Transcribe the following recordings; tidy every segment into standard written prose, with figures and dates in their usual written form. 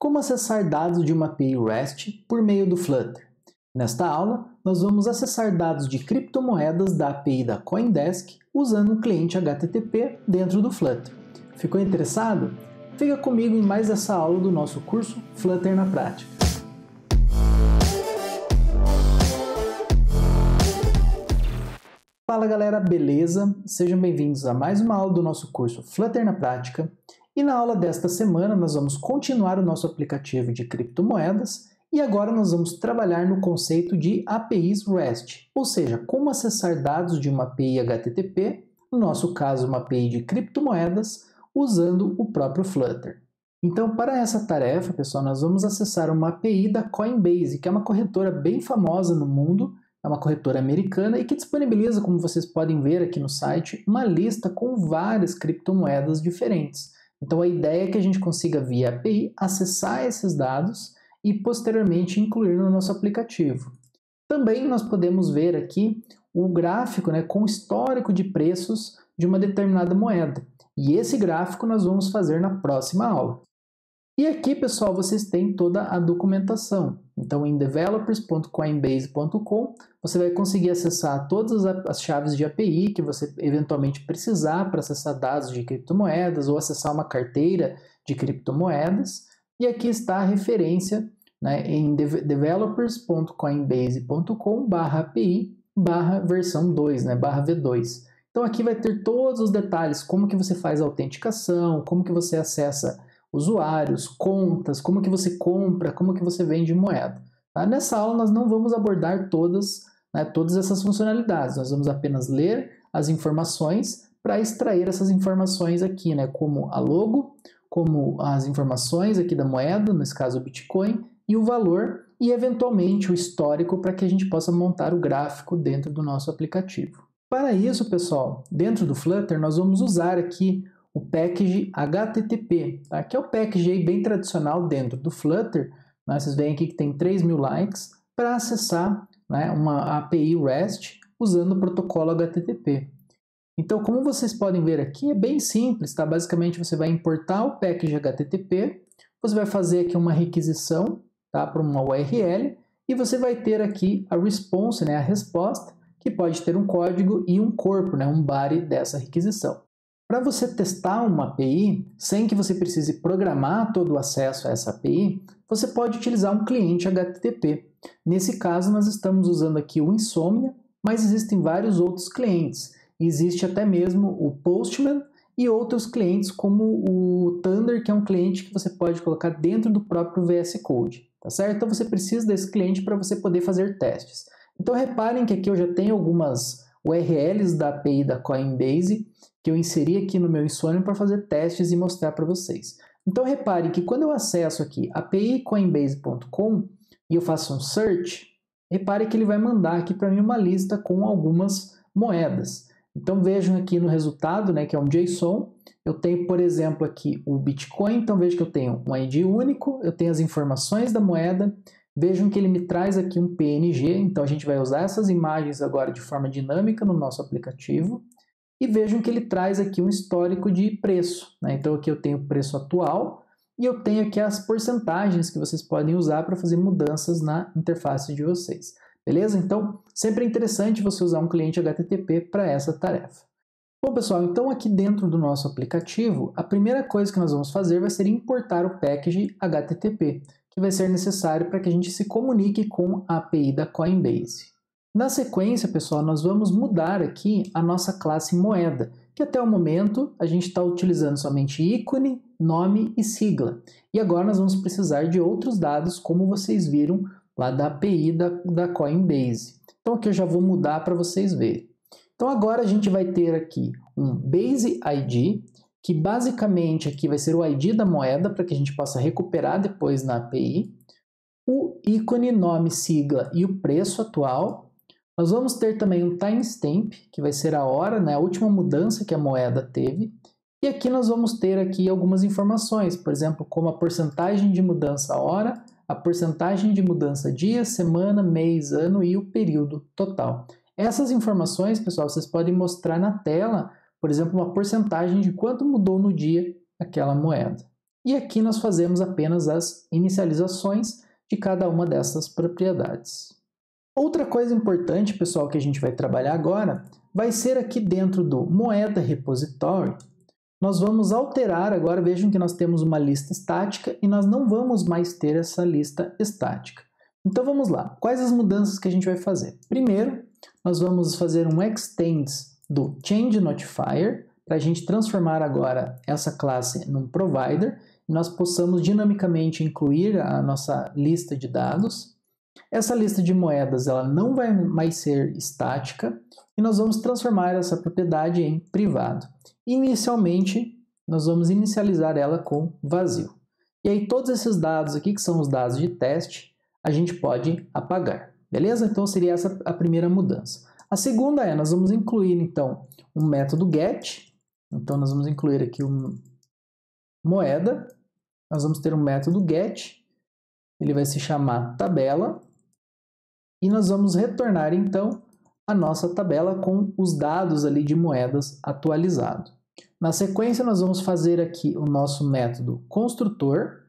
Como acessar dados de uma API REST por meio do Flutter? Nesta aula, nós vamos acessar dados de criptomoedas da API da CoinDesk usando um cliente HTTP dentro do Flutter. Ficou interessado? Fica comigo em mais essa aula do nosso curso Flutter na Prática. Fala galera, beleza? Sejam bem-vindos a mais uma aula do nosso curso Flutter na Prática. E na aula desta semana nós vamos continuar o nosso aplicativo de criptomoedas e agora nós vamos trabalhar no conceito de APIs REST, ou seja, como acessar dados de uma API HTTP, no nosso caso uma API de criptomoedas, usando o próprio Flutter. Então, para essa tarefa, pessoal, nós vamos acessar uma API da Coinbase, que é uma corretora bem famosa no mundo, é uma corretora americana e que disponibiliza, como vocês podem ver aqui no site, uma lista com várias criptomoedas diferentes. Então a ideia é que a gente consiga via API acessar esses dados e posteriormente incluir no nosso aplicativo. Também nós podemos ver aqui o gráfico, com o histórico de preços de uma determinada moeda. E esse gráfico nós vamos fazer na próxima aula. E aqui, pessoal, vocês têm toda a documentação. Então, em developers.coinbase.com, você vai conseguir acessar todas as chaves de API que você eventualmente precisar para acessar dados de criptomoedas ou acessar uma carteira de criptomoedas. E aqui está a referência em developers.coinbase.com/API/versão 2, /V2. Então, aqui vai ter todos os detalhes, como que você faz a autenticação, como que você acessa usuários, contas, como que você compra, como que você vende moeda. Tá? Nessa aula nós não vamos abordar todas essas funcionalidades, nós vamos apenas ler as informações para extrair essas informações aqui, como a logo, como as informações aqui da moeda, nesse caso o Bitcoin, e o valor e eventualmente o histórico para que a gente possa montar o gráfico dentro do nosso aplicativo. Para isso, pessoal, dentro do Flutter nós vamos usar aqui o package HTTP, tá? Que é o package aí bem tradicional dentro do Flutter. Vocês veem aqui que tem 3.000 likes para acessar uma API REST usando o protocolo HTTP. Então, como vocês podem ver aqui, é bem simples, tá? Basicamente, você vai importar o package HTTP, você vai fazer aqui uma requisição, tá? Para uma URL e você vai ter aqui a response, a resposta, que pode ter um código e um corpo, um body dessa requisição. Para você testar uma API, sem que você precise programar todo o acesso a essa API, você pode utilizar um cliente HTTP. Nesse caso, nós estamos usando aqui o Insomnia, mas existem vários outros clientes. Existe até mesmo o Postman e outros clientes como o Thunder, que é um cliente que você pode colocar dentro do próprio VS Code, tá certo? Então você precisa desse cliente para você poder fazer testes. Então reparem que aqui eu já tenho algumas URLs da API da Coinbase que eu inseri aqui no meu Insomnia para fazer testes e mostrar para vocês. Então reparem que quando eu acesso aqui api.coinbase.com e eu faço um search, reparem que ele vai mandar aqui para mim uma lista com algumas moedas. Então vejam aqui no resultado, que é um JSON, eu tenho, por exemplo, aqui o Bitcoin, então vejo que eu tenho um ID único, eu tenho as informações da moeda, vejam que ele me traz aqui um PNG, então a gente vai usar essas imagens agora de forma dinâmica no nosso aplicativo. E vejam que ele traz aqui um histórico de preço. Então aqui eu tenho o preço atual e eu tenho aqui as porcentagens que vocês podem usar para fazer mudanças na interface de vocês. Beleza? Então sempre é interessante você usar um cliente HTTP para essa tarefa. Bom pessoal, então aqui dentro do nosso aplicativo, a primeira coisa que nós vamos fazer vai ser importar o package HTTP, que vai ser necessário para que a gente se comunique com a API da Coinbase. Na sequência, pessoal, nós vamos mudar aqui a nossa classe moeda, que até o momento a gente está utilizando somente ícone, nome e sigla. E agora nós vamos precisar de outros dados, como vocês viram lá da API da Coinbase. Então aqui eu já vou mudar para vocês verem. Então agora a gente vai ter aqui um Base ID, que basicamente aqui vai ser o ID da moeda, para que a gente possa recuperar depois na API. O ícone, nome, sigla e o preço atual. Nós vamos ter também um timestamp, que vai ser a hora, a última mudança que a moeda teve. E aqui nós vamos ter aqui algumas informações, por exemplo, como a porcentagem de mudança hora, a porcentagem de mudança dia, semana, mês, ano e o período total. Essas informações, pessoal, vocês podem mostrar na tela, por exemplo, uma porcentagem de quanto mudou no dia aquela moeda. E aqui nós fazemos apenas as inicializações de cada uma dessas propriedades. Outra coisa importante, pessoal, que a gente vai trabalhar agora, vai ser aqui dentro do moeda repository. Nós vamos alterar agora, vejam que nós temos uma lista estática e nós não vamos mais ter essa lista estática. Então vamos lá, quais as mudanças que a gente vai fazer? Primeiro, nós vamos fazer um extends do change notifier, para a gente transformar agora essa classe num provider, e nós possamos dinamicamente incluir a nossa lista de dados. Essa lista de moedas ela não vai mais ser estática, e nós vamos transformar essa propriedade em privado. Inicialmente, nós vamos inicializar ela com vazio. E aí todos esses dados aqui, que são os dados de teste, a gente pode apagar, beleza? Então seria essa a primeira mudança. A segunda é, nós vamos incluir então um método get, então nós vamos incluir aqui um moeda, nós vamos ter um método get, ele vai se chamar tabela, e nós vamos retornar então a nossa tabela com os dados ali de moedas atualizado. Na sequência nós vamos fazer aqui o nosso método construtor,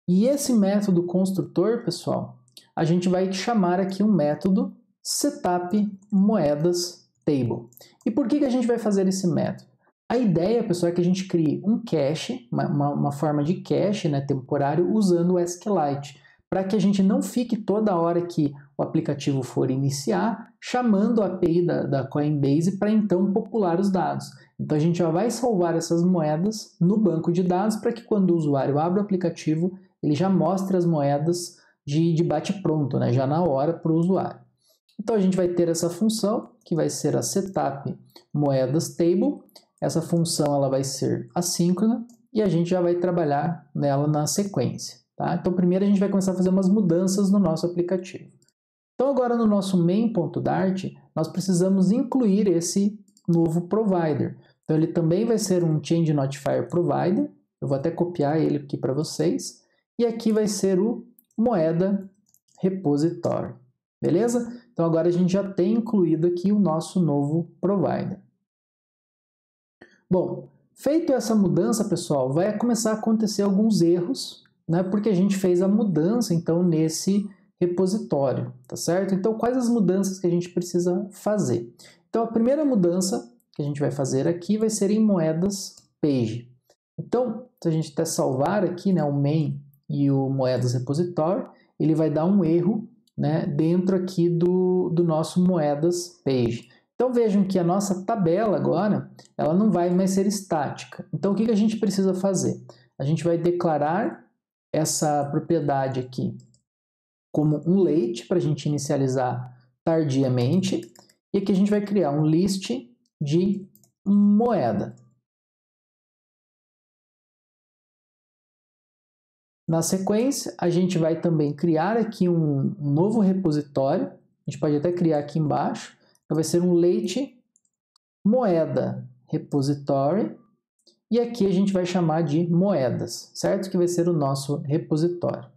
e esse método construtor, pessoal, a gente vai chamar aqui um método setupMoedasTable. E por que a gente vai fazer esse método? A ideia, pessoal, é que a gente crie um cache, uma forma de cache, né, temporário, usando o SQLite, para que a gente não fique toda hora que o aplicativo for iniciar, chamando a API da Coinbase para então popular os dados. Então a gente já vai salvar essas moedas no banco de dados para que quando o usuário abre o aplicativo, ele já mostre as moedas de bate-pronto, né, já na hora para o usuário. Então a gente vai ter essa função, que vai ser a setupMoedasTable. Essa função ela vai ser assíncrona e a gente já vai trabalhar nela na sequência. Tá? Então primeiro a gente vai começar a fazer umas mudanças no nosso aplicativo. Então agora no nosso main.dart, nós precisamos incluir esse novo provider. Então ele também vai ser um change notifier provider. Eu vou até copiar ele aqui para vocês. E aqui vai ser o moeda repository. Beleza? Então agora a gente já tem incluído aqui o nosso novo provider. Bom, feito essa mudança, pessoal, vai começar a acontecer alguns erros, né, porque a gente fez a mudança então nesse repositório, tá certo? Então quais as mudanças que a gente precisa fazer? Então a primeira mudança que a gente vai fazer aqui vai ser em moedas page. Então, se a gente até salvar aqui, né, o main e o moedas repository, ele vai dar um erro, né, dentro aqui do nosso moedas page. Então vejam que a nossa tabela agora, ela não vai mais ser estática. Então o que a gente precisa fazer? A gente vai declarar essa propriedade aqui como um late para a gente inicializar tardiamente. E aqui a gente vai criar um list de moeda. Na sequência, a gente vai também criar aqui um novo repositório. A gente pode até criar aqui embaixo. Então vai ser um late moeda repository. E aqui a gente vai chamar de moedas, certo? Que vai ser o nosso repositório.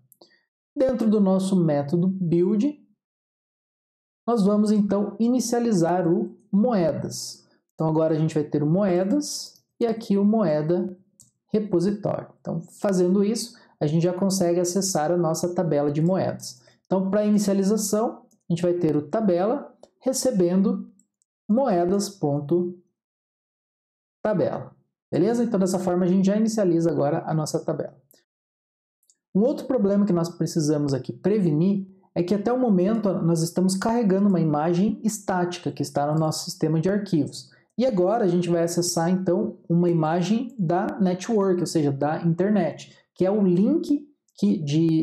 Dentro do nosso método build, nós vamos então inicializar o moedas. Então agora a gente vai ter o moedas e aqui o moeda repositório. Então fazendo isso, a gente já consegue acessar a nossa tabela de moedas. Então para inicialização, a gente vai ter o tabela recebendo moedas.tabela. Beleza? Então dessa forma a gente já inicializa agora a nossa tabela. Um outro problema que nós precisamos aqui prevenir é que até o momento nós estamos carregando uma imagem estática que está no nosso sistema de arquivos. E agora a gente vai acessar então uma imagem da network, ou seja, da internet, que é o link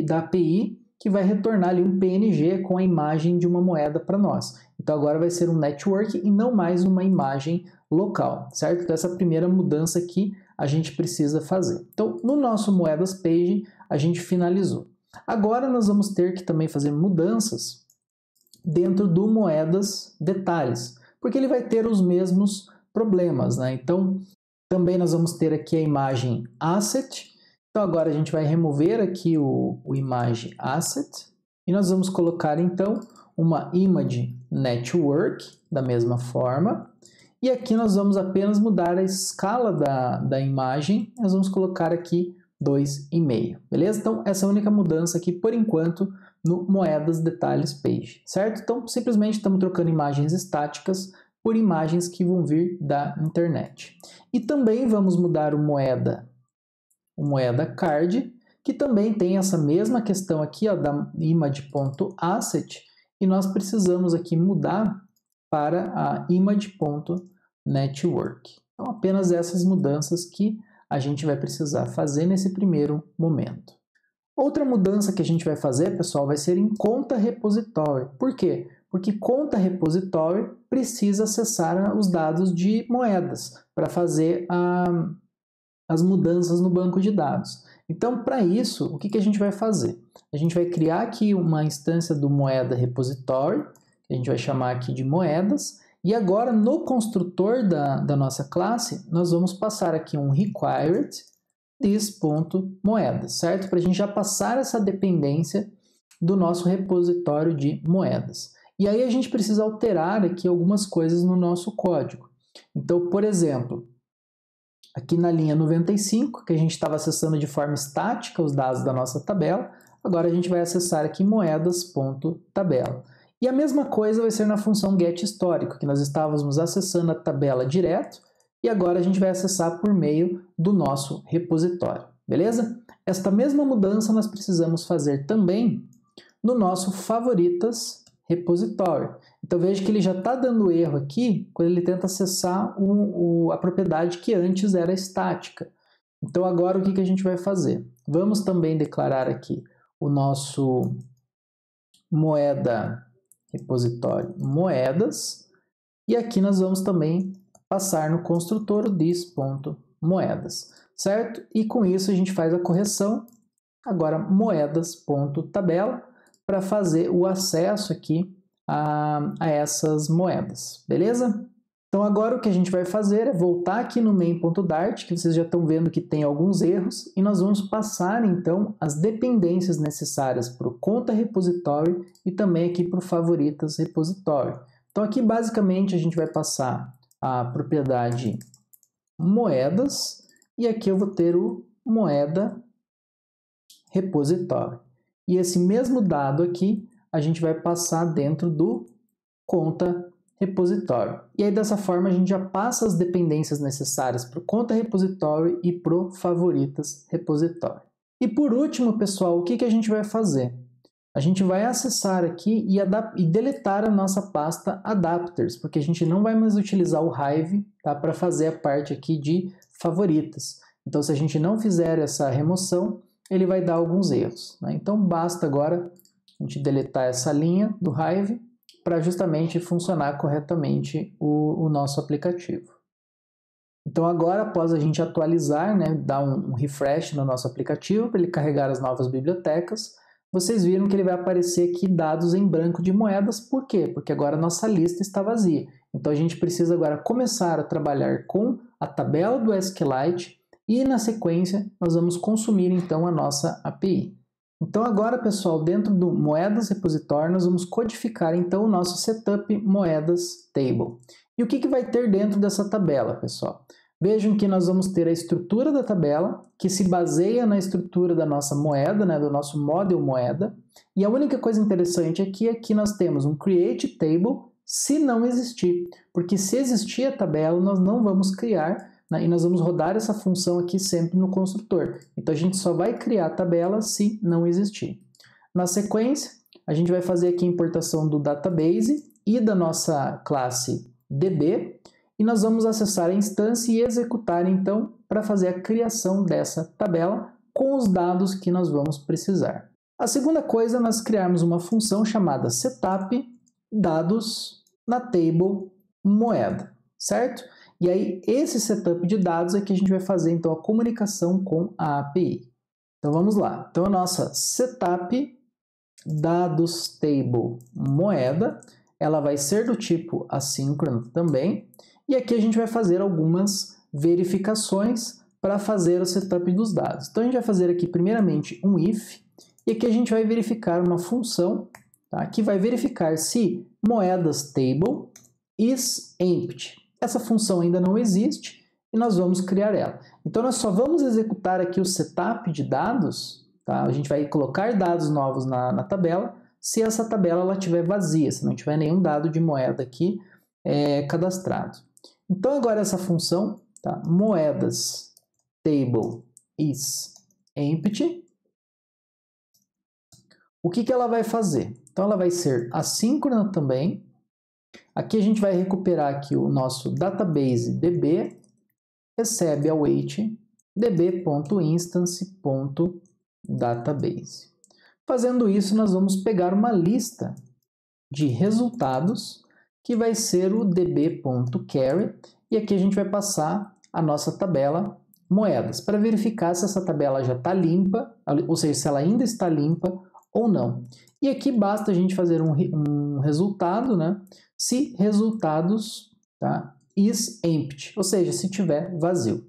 da API que vai retornar ali um PNG com a imagem de uma moeda para nós. Então agora vai ser um network e não mais uma imagem local, certo? Então essa primeira mudança aqui a gente precisa fazer. Então no nosso moedas page a gente finalizou. Agora nós vamos ter que também fazer mudanças dentro do moedas detalhes, porque ele vai ter os mesmos problemas, né? Então também nós vamos ter aqui a imagem asset. Então agora a gente vai remover aqui o image asset e nós vamos colocar então uma image network da mesma forma. E aqui nós vamos apenas mudar a escala da imagem, nós vamos colocar aqui 2,5, beleza? Então, essa é a única mudança aqui, por enquanto, no moedas detalhes page, certo? Então, simplesmente estamos trocando imagens estáticas por imagens que vão vir da internet. E também vamos mudar o moeda card, que também tem essa mesma questão aqui, ó, da image.asset, e nós precisamos aqui mudar para a image.network. Então, apenas essas mudanças que a gente vai precisar fazer nesse primeiro momento. Outra mudança que a gente vai fazer, pessoal, vai ser em conta repository. Por quê? Porque conta repository precisa acessar os dados de moedas para fazer as mudanças no banco de dados. Então, para isso, o que a gente vai fazer? A gente vai criar aqui uma instância do moeda repository, que a gente vai chamar aqui de moedas, e agora no construtor da nossa classe, nós vamos passar aqui um required this.moedas, certo? Para a gente já passar essa dependência do nosso repositório de moedas. E aí a gente precisa alterar aqui algumas coisas no nosso código. Então, por exemplo, aqui na linha 95, que a gente estava acessando de forma estática os dados da nossa tabela, agora a gente vai acessar aqui moedas.tabela. E a mesma coisa vai ser na função getHistórico, que nós estávamos acessando a tabela direto, e agora a gente vai acessar por meio do nosso repositório, beleza? Esta mesma mudança nós precisamos fazer também no nosso favoritas repositório. Então veja que ele já está dando erro aqui quando ele tenta acessar a propriedade que antes era estática. Então agora o que a gente vai fazer? Vamos também declarar aqui o nosso moeda repositório moedas, e aqui nós vamos também passar no construtor o this.moedas, certo? E com isso a gente faz a correção, agora moedas.tabela, para fazer o acesso aqui a essas moedas, beleza? Então agora o que a gente vai fazer é voltar aqui no main.dart, que vocês já estão vendo que tem alguns erros, e nós vamos passar então as dependências necessárias para o conta repositório e também aqui para o favoritas repositório. Então aqui basicamente a gente vai passar a propriedade moedas e aqui eu vou ter o moeda repositório. E esse mesmo dado aqui a gente vai passar dentro do conta repositório. E aí dessa forma a gente já passa as dependências necessárias para o conta repositório e para o favoritas repositório. E por último, pessoal, o que a gente vai fazer? A gente vai acessar aqui e deletar a nossa pasta adapters, porque a gente não vai mais utilizar o Hive, tá, para fazer a parte aqui de favoritas. Então se a gente não fizer essa remoção, ele vai dar alguns erros, né? Então basta agora a gente deletar essa linha do Hive para justamente funcionar corretamente o nosso aplicativo. Então agora, após a gente atualizar, né, dar um refresh no nosso aplicativo para ele carregar as novas bibliotecas, vocês viram que ele vai aparecer aqui dados em branco de moedas. Por quê? Porque agora a nossa lista está vazia. Então a gente precisa agora começar a trabalhar com a tabela do SQLite e na sequência nós vamos consumir então a nossa API. Então agora, pessoal, dentro do moedas repositório, nós vamos codificar então o nosso setup moedas table. E o que vai ter dentro dessa tabela, pessoal? Vejam que nós vamos ter a estrutura da tabela, que se baseia na estrutura da nossa moeda, né, do nosso model moeda. E a única coisa interessante aqui é que nós temos um create table se não existir. Porque se existir a tabela, nós não vamos criar, e nós vamos rodar essa função aqui sempre no construtor. Então a gente só vai criar a tabela se não existir. Na sequência, a gente vai fazer aqui a importação do database e da nossa classe DB, e nós vamos acessar a instância e executar então para fazer a criação dessa tabela com os dados que nós vamos precisar. A segunda coisa é nós criarmos uma função chamada setup dados na table moeda, certo? E aí, esse setup de dados é que a gente vai fazer, então, a comunicação com a API. Então, vamos lá. Então, a nossa setup dados table moeda, ela vai ser do tipo assíncrono também. E aqui a gente vai fazer algumas verificações para fazer o setup dos dados. Então, a gente vai fazer aqui, primeiramente, um if. E aqui a gente vai verificar uma função, tá, que vai verificar se moedas table is empty. Essa função ainda não existe e nós vamos criar ela. Então nós só vamos executar aqui o setup de dados, tá? A gente vai colocar dados novos na tabela se essa tabela ela estiver vazia, se não tiver nenhum dado de moeda aqui cadastrado. Então agora essa função, tá? Moedas table is empty. O que ela vai fazer? Então ela vai ser assíncrona também. Aqui a gente vai recuperar aqui o nosso database db, recebe await db.instance.database. Fazendo isso, nós vamos pegar uma lista de resultados, que vai ser o db.carry, e aqui a gente vai passar a nossa tabela moedas, para verificar se essa tabela já está limpa, ou seja, se ela ainda está limpa ou não. E aqui basta a gente fazer um resultado, né? Se resultados, tá? Is empty, ou seja, se tiver vazio.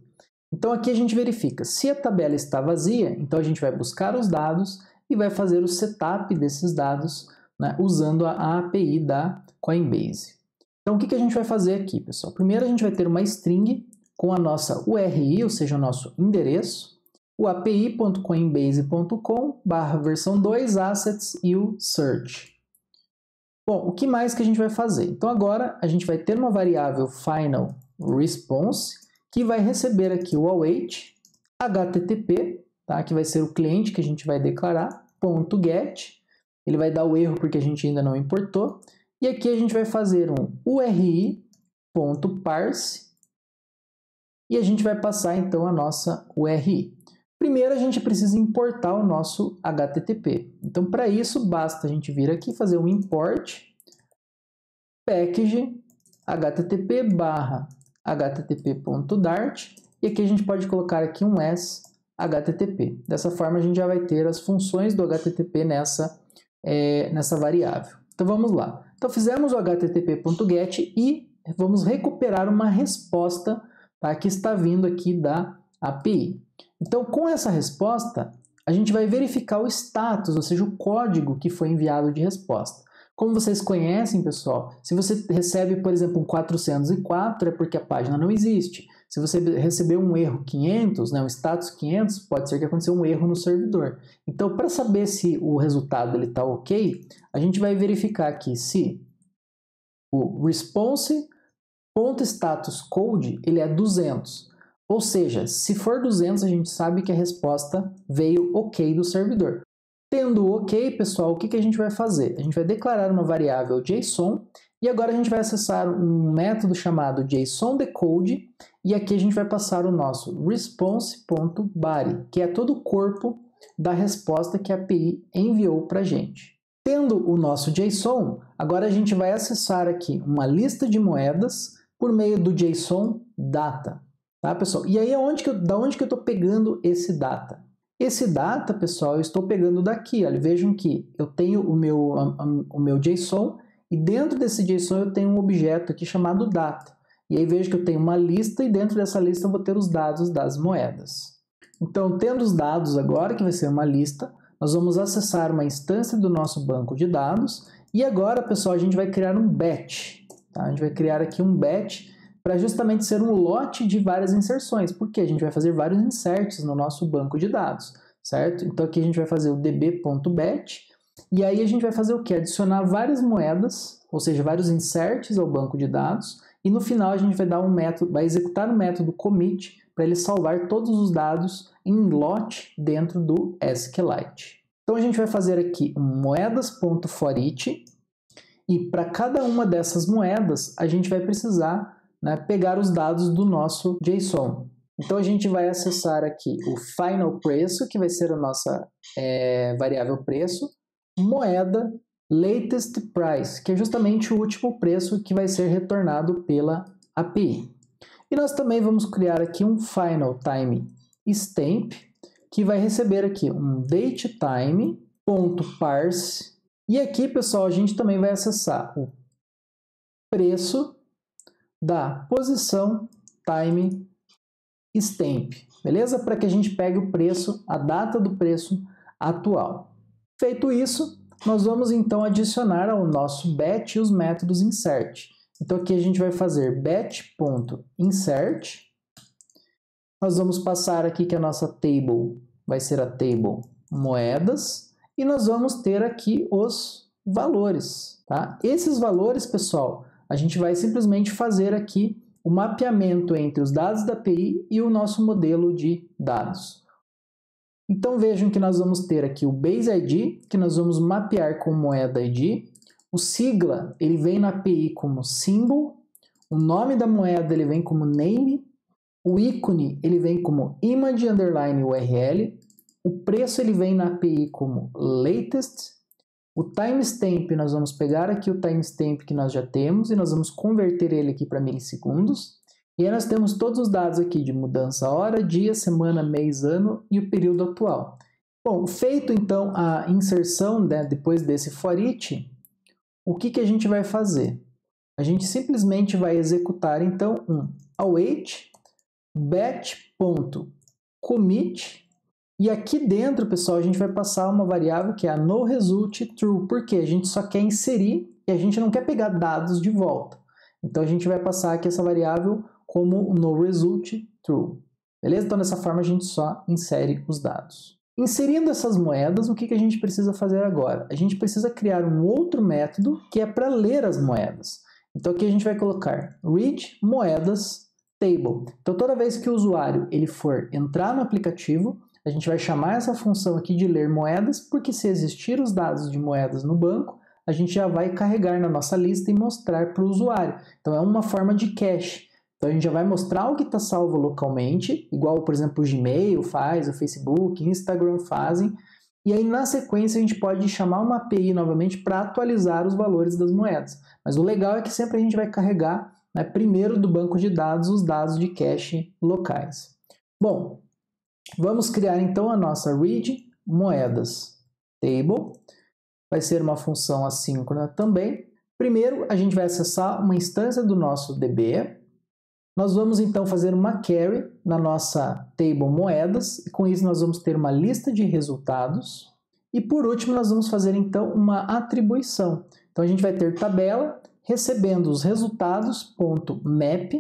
Então aqui a gente verifica, se a tabela está vazia, então a gente vai buscar os dados e vai fazer o setup desses dados, né, usando a API da Coinbase. Então o que a gente vai fazer aqui, pessoal? Primeiro a gente vai ter uma string com a nossa URI, ou seja, o nosso endereço, o api.coinbase.com/versão 2 assets e o search. Bom, o que mais que a gente vai fazer? Então agora a gente vai ter uma variável final response que vai receber aqui o await http, tá? Que vai ser o cliente que a gente vai declarar, .get, ele vai dar o erro porque a gente ainda não importou, e aqui a gente vai fazer um URI.parse e a gente vai passar então a nossa URI. Primeiro a gente precisa importar o nosso HTTP. Então para isso basta a gente vir aqui fazer um import package http/http.dart e aqui a gente pode colocar aqui um s HTTP. Dessa forma a gente já vai ter as funções do HTTP nessa variável. Então vamos lá. Então fizemos o http.get e vamos recuperar uma resposta, tá, que está vindo aqui da API. Então com essa resposta a gente vai verificar o status, ou seja, o código que foi enviado de resposta. Como vocês conhecem, pessoal, se você recebe, por exemplo, um 404 é porque a página não existe. Se você recebeu um erro 500, né, um status 500, pode ser que aconteceu um erro no servidor. Então, para saber se o resultado está ok, a gente vai verificar aqui se o response.statuscode ele é 200. Ou seja, se for 200, a gente sabe que a resposta veio ok do servidor. Tendo o ok, pessoal, o que a gente vai fazer? A gente vai declarar uma variável JSON e agora a gente vai acessar um método chamado JSONDecode e aqui a gente vai passar o nosso response.body, que é todo o corpo da resposta que a API enviou para a gente. Tendo o nosso JSON, agora a gente vai acessar aqui uma lista de moedas por meio do JSON data, tá, pessoal? E aí da onde que eu estou pegando esse data? Esse data, pessoal, eu estou pegando daqui. Olha, vejam que eu tenho o meu JSON e dentro desse JSON eu tenho um objeto aqui chamado data. E aí vejo que eu tenho uma lista e dentro dessa lista eu vou ter os dados das moedas. Então, tendo os dados agora, que vai ser uma lista, nós vamos acessar uma instância do nosso banco de dados e agora, pessoal, a gente vai criar um batch. Tá? A gente vai criar aqui um batch para justamente ser um lote de várias inserções, porque a gente vai fazer vários inserts no nosso banco de dados, certo? Então aqui a gente vai fazer o db.batch e aí a gente vai fazer o quê? Adicionar várias moedas, ou seja, vários inserts ao banco de dados e no final a gente vai dar vai executar o método commit para ele salvar todos os dados em lote dentro do SQLite. Então a gente vai fazer aqui um moedas.foreach e para cada uma dessas moedas a gente vai precisar, né, pegar os dados do nosso JSON. Então a gente vai acessar aqui o final preço, que vai ser a nossa variável preço, moeda latest price, que é justamente o último preço que vai ser retornado pela API. E nós também vamos criar aqui um final time stamp, que vai receber aqui um datetime.parse. E aqui, pessoal, a gente também vai acessar o preço da posição time stamp, beleza? Para que a gente pegue o preço, a data do preço atual. Feito isso, nós vamos então adicionar ao nosso batch os métodos insert. Então aqui a gente vai fazer batch.insert Nós vamos passar aqui que a nossa table vai ser a table moedas e nós vamos ter aqui os valores, tá? Esses valores, pessoal, a gente vai simplesmente fazer aqui o mapeamento entre os dados da API e o nosso modelo de dados. Então vejam que nós vamos ter aqui o Base ID, que nós vamos mapear com moeda ID. O sigla, ele vem na API como symbol. O nome da moeda, ele vem como name. O ícone, ele vem como image underline URL. O preço, ele vem na API como latest. O timestamp, nós vamos pegar aqui o timestamp que nós já temos e nós vamos converter ele aqui para milissegundos. E aí nós temos todos os dados aqui de mudança hora, dia, semana, mês, ano e o período atual. Bom, feito então a inserção, né, depois desse for each, o que a gente vai fazer? A gente simplesmente vai executar então um await batch.commit e aqui dentro, pessoal, a gente vai passar uma variável que é a noResultTrue, porque a gente só quer inserir e a gente não quer pegar dados de volta. Então a gente vai passar aqui essa variável como noResultTrue. Beleza? Então dessa forma a gente só insere os dados. Inserindo essas moedas, o que a gente precisa fazer agora? A gente precisa criar um outro método que é para ler as moedas. Então aqui a gente vai colocar read moedas table. Então toda vez que o usuário ele for entrar no aplicativo, a gente vai chamar essa função aqui de ler moedas, porque se existir os dados de moedas no banco, a gente já vai carregar na nossa lista e mostrar para o usuário. Então é uma forma de cache. Então a gente já vai mostrar o que está salvo localmente, igual, por exemplo, o Gmail faz, o Facebook, Instagram fazem. E aí na sequência a gente pode chamar uma API novamente para atualizar os valores das moedas. Mas o legal é que sempre a gente vai carregar, né, primeiro do banco de dados os dados de cache locais. Bom, vamos criar então a nossa read moedas table. Vai ser uma função assíncrona também. Primeiro, a gente vai acessar uma instância do nosso DB. Nós vamos então fazer uma query na nossa table moedas e com isso nós vamos ter uma lista de resultados. E por último, nós vamos fazer então uma atribuição. Então a gente vai ter tabela recebendo os resultados.map.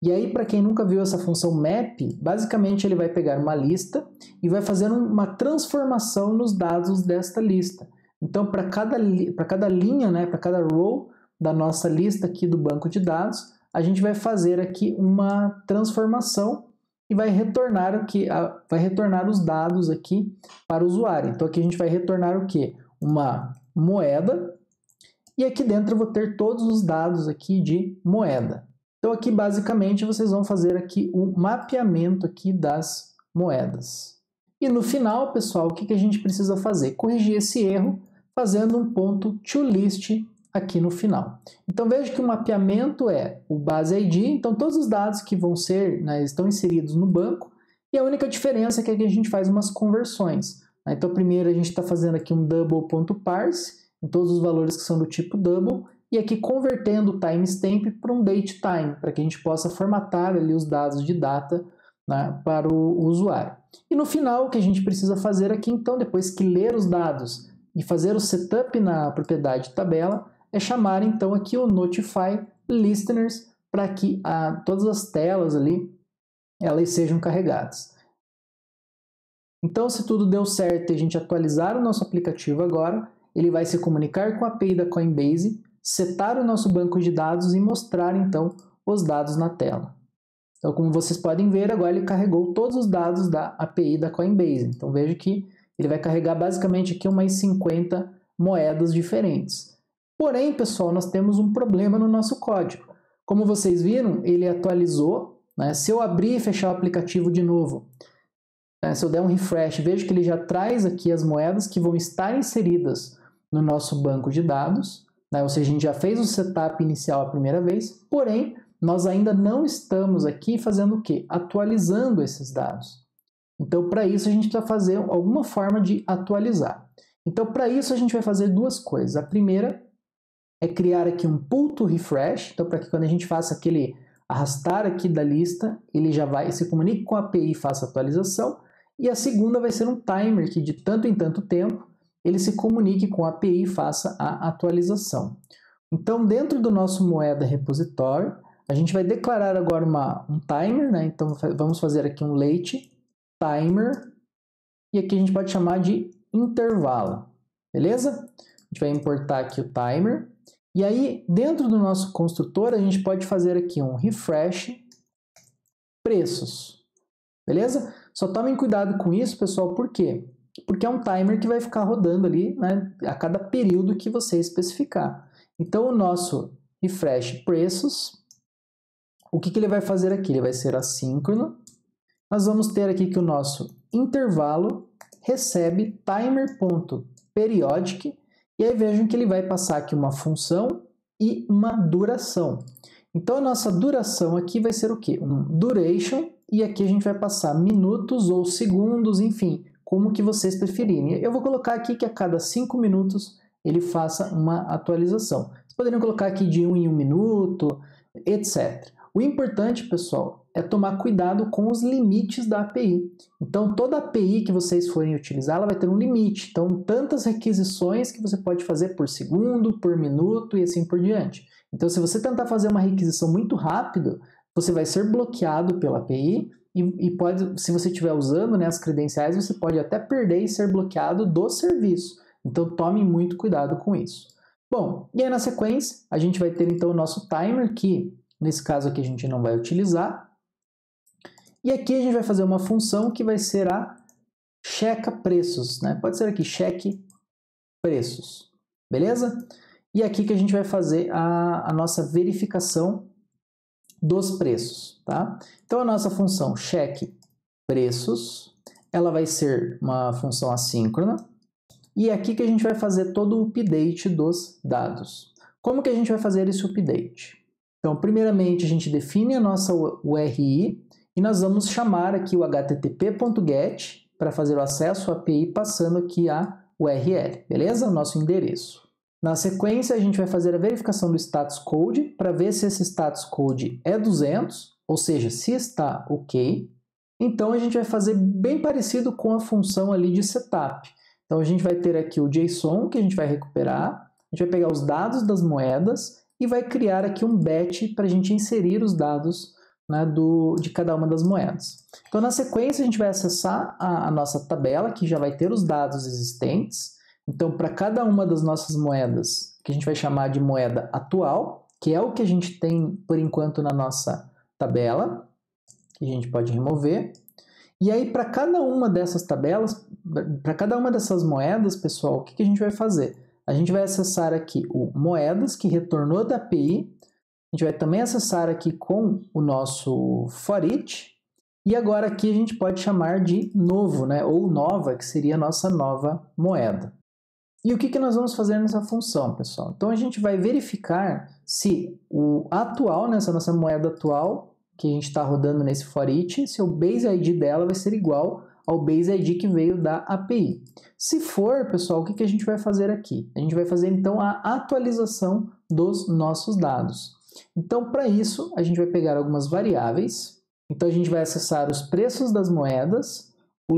E aí, para quem nunca viu essa função map, basicamente ele vai pegar uma lista e vai fazer uma transformação nos dados desta lista. Então, para cada linha, né, para cada row da nossa lista aqui do banco de dados, a gente vai fazer aqui uma transformação e vai retornar os dados aqui para o usuário. Então, aqui a gente vai retornar o quê? Uma moeda e aqui dentro eu vou ter todos os dados aqui de moeda. Então, aqui basicamente vocês vão fazer aqui o mapeamento aqui das moedas. E no final, pessoal, o que a gente precisa fazer? Corrigir esse erro fazendo um ponto toList aqui no final. Então veja que o mapeamento é o base ID, então todos os dados que vão ser, né, estão inseridos no banco, e a única diferença é que aqui a gente faz umas conversões. Né? Então primeiro a gente está fazendo aqui um double.parse, em todos os valores que são do tipo double, e aqui convertendo o timestamp para um datetime, para que a gente possa formatar ali os dados de data, né, para o usuário. E no final o que a gente precisa fazer aqui, então, depois que ler os dados e fazer o setup na propriedade tabela, é chamar então aqui o notify listeners para que todas as telas ali elas sejam carregadas. Então, se tudo deu certo e a gente atualizar o nosso aplicativo agora, ele vai se comunicar com a API da Coinbase, setar o nosso banco de dados e mostrar então os dados na tela. Então, como vocês podem ver, agora ele carregou todos os dados da API da Coinbase. Então, veja que ele vai carregar basicamente aqui umas 50 moedas diferentes. Porém, pessoal, nós temos um problema no nosso código. Como vocês viram, ele atualizou, né? Se eu abrir e fechar o aplicativo de novo, né? Se eu der um refresh, vejo que ele já traz aqui as moedas que vão estar inseridas no nosso banco de dados, né? Ou seja, a gente já fez o setup inicial a primeira vez, porém, nós ainda não estamos aqui fazendo o quê? Atualizando esses dados. Então, para isso, a gente precisa fazer alguma forma de atualizar. Então, para isso, a gente vai fazer duas coisas. A primeira é criar aqui um pull to refresh. Então, para que quando a gente faça aquele arrastar aqui da lista, ele já vai se comunique com a API e faça a atualização. E a segunda vai ser um timer que de tanto em tanto tempo ele se comunique com a API e faça a atualização. Então, dentro do nosso moeda repositório, A gente vai declarar agora um timer, né? Então vamos fazer aqui um late timer e aqui a gente pode chamar de intervalo, beleza? A gente vai importar aqui o timer e aí dentro do nosso construtor a gente pode fazer aqui um refresh preços, beleza? Só tomem cuidado com isso, pessoal, por quê? Porque é um timer que vai ficar rodando ali, né, a cada período que você especificar. Então, o nosso refresh preços, o que ele vai fazer aqui? Ele vai ser assíncrono. Nós vamos ter aqui que o nosso intervalo recebe timer.periodic, e aí vejam que ele vai passar aqui uma função e uma duração. Então, a nossa duração aqui vai ser o quê? Um duration, e aqui a gente vai passar minutos ou segundos, enfim, como que vocês preferirem. Eu vou colocar aqui que a cada 5 minutos ele faça uma atualização. Vocês poderiam colocar aqui de 1 em 1 minuto, etc. O importante, pessoal, é tomar cuidado com os limites da API. Então, toda API que vocês forem utilizar, ela vai ter um limite. Então, tantas requisições que você pode fazer por segundo, por minuto e assim por diante. Então, se você tentar fazer uma requisição muito rápido, você vai ser bloqueado pela API e pode, se você estiver usando, né, as credenciais, você pode até perder e ser bloqueado do serviço. Então, tome muito cuidado com isso. Bom, e aí na sequência, a gente vai ter então o nosso timer, que nesse caso aqui a gente não vai utilizar. E aqui a gente vai fazer uma função que vai ser a checa preços, né? Pode ser aqui cheque preços, beleza? E aqui que a gente vai fazer a nossa verificação dos preços, tá? Então a nossa função cheque preços, ela vai ser uma função assíncrona, e é aqui que a gente vai fazer todo o update dos dados. Como que a gente vai fazer esse update? Então, primeiramente a gente define a nossa URI e nós vamos chamar aqui o http.get para fazer o acesso à API passando aqui a URL, beleza? O nosso endereço. Na sequência, a gente vai fazer a verificação do status code para ver se esse status code é 200, ou seja, se está ok. Então, a gente vai fazer bem parecido com a função ali de setup. Então, a gente vai ter aqui o JSON que a gente vai recuperar, a gente vai pegar os dados das moedas e vai criar aqui um batch para a gente inserir os dados, né, de cada uma das moedas. Então, na sequência, a gente vai acessar a nossa tabela, que já vai ter os dados existentes. Então, para cada uma das nossas moedas, que a gente vai chamar de moeda atual, que é o que a gente tem por enquanto na nossa tabela, que a gente pode remover. E aí, para cada uma dessas tabelas, para cada uma dessas moedas, pessoal, o que a gente vai fazer? A gente vai acessar aqui o moedas, que retornou da API. A gente vai também acessar aqui com o nosso foreach. E agora aqui a gente pode chamar de novo, né? Ou nova, que seria a nossa nova moeda. E o que nós vamos fazer nessa função, pessoal? Então, a gente vai verificar se o atual, nessa nossa moeda atual, que a gente está rodando nesse foreach, se o base ID dela vai ser igual ao base ID que veio da API. Se for, pessoal, o que a gente vai fazer aqui? A gente vai fazer, então, a atualização dos nossos dados. Então, para isso, a gente vai pegar algumas variáveis. Então, a gente vai acessar os preços das moedas, o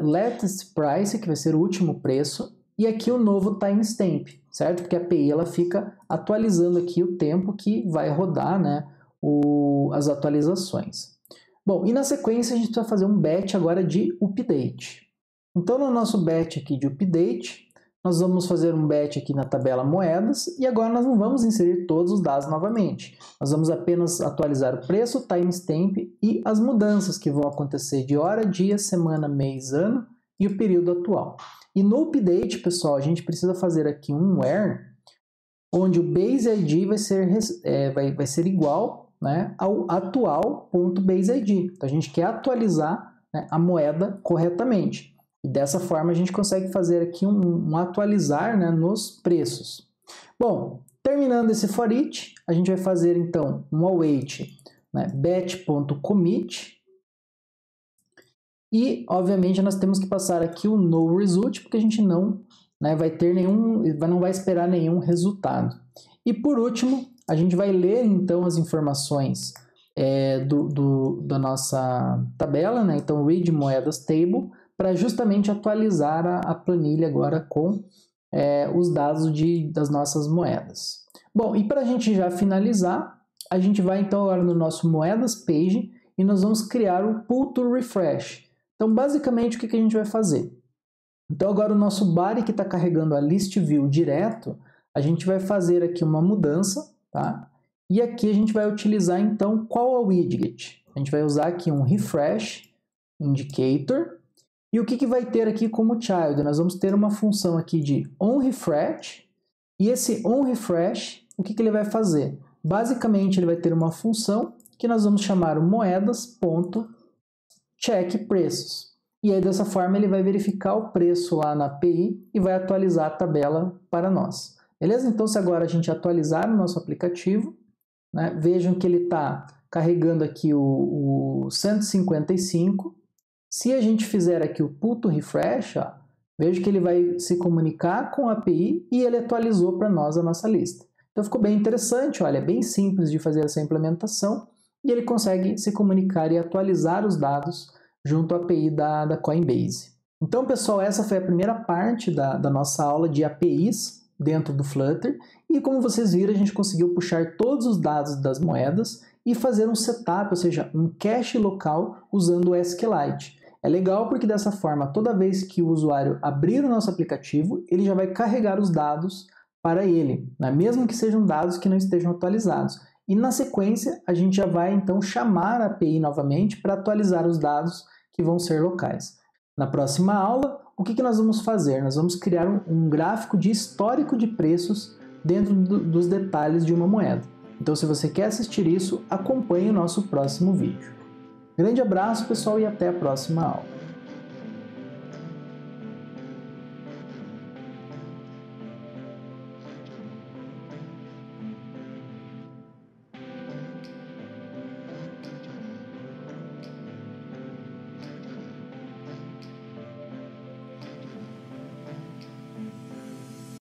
latest price, que vai ser o último preço, e aqui o novo timestamp, certo? Porque a API ela fica atualizando aqui o tempo que vai rodar, né, as atualizações. Bom, e na sequência a gente precisa fazer um batch agora de update. Então, no nosso batch aqui de update, nós vamos fazer um batch aqui na tabela moedas e agora nós não vamos inserir todos os dados novamente. Nós vamos apenas atualizar o preço, timestamp e as mudanças que vão acontecer de hora, dia, semana, mês, ano e o período atual. E no update, pessoal, a gente precisa fazer aqui um where, onde o base ID vai ser igual, né, ao atual.baseID. Então, a gente quer atualizar, né, a moeda corretamente. E dessa forma, a gente consegue fazer aqui um atualizar, né, nos preços. Bom, terminando esse for each, a gente vai fazer, então, um await, né, batch.commit. E, obviamente, nós temos que passar aqui o no result, porque a gente não, né, não vai esperar nenhum resultado. E, por último, a gente vai ler, então, as informações da nossa tabela, né? Então, read moedas table, para justamente atualizar a planilha agora com os dados das nossas moedas. Bom, e para a gente já finalizar, a gente vai então agora no nosso moedas page e nós vamos criar o pull to refresh. Então basicamente o que a gente vai fazer? Então agora o nosso body que está carregando a list view direto, a gente vai fazer aqui uma mudança, tá? E aqui a gente vai utilizar então qual é o widget? A gente vai usar aqui um refresh indicator. E o que vai ter aqui como child? Nós vamos ter uma função aqui de onRefresh. E esse onRefresh, o que ele vai fazer? Basicamente, ele vai ter uma função que nós vamos chamar o moedas.checkPreços. E aí, dessa forma, ele vai verificar o preço lá na API e vai atualizar a tabela para nós. Beleza? Então, se agora a gente atualizar o nosso aplicativo, né, vejam que ele está carregando aqui o 155. Se a gente fizer aqui o pull to refresh, ó, veja que ele vai se comunicar com a API e ele atualizou para nós a nossa lista. Então ficou bem interessante, olha, é bem simples de fazer essa implementação e ele consegue se comunicar e atualizar os dados junto à API da Coinbase. Então, pessoal, essa foi a primeira parte da nossa aula de APIs dentro do Flutter e como vocês viram, a gente conseguiu puxar todos os dados das moedas e fazer um setup, ou seja, um cache local usando o SQLite. É legal porque dessa forma, toda vez que o usuário abrir o nosso aplicativo, ele já vai carregar os dados para ele, né? Mesmo que sejam dados que não estejam atualizados. E na sequência, a gente já vai então chamar a API novamente para atualizar os dados que vão ser locais. Na próxima aula, o que nós vamos fazer? Nós vamos criar um gráfico de histórico de preços dentro dos detalhes de uma moeda. Então, se você quer assistir isso, acompanhe o nosso próximo vídeo. Grande abraço, pessoal, e até a próxima aula.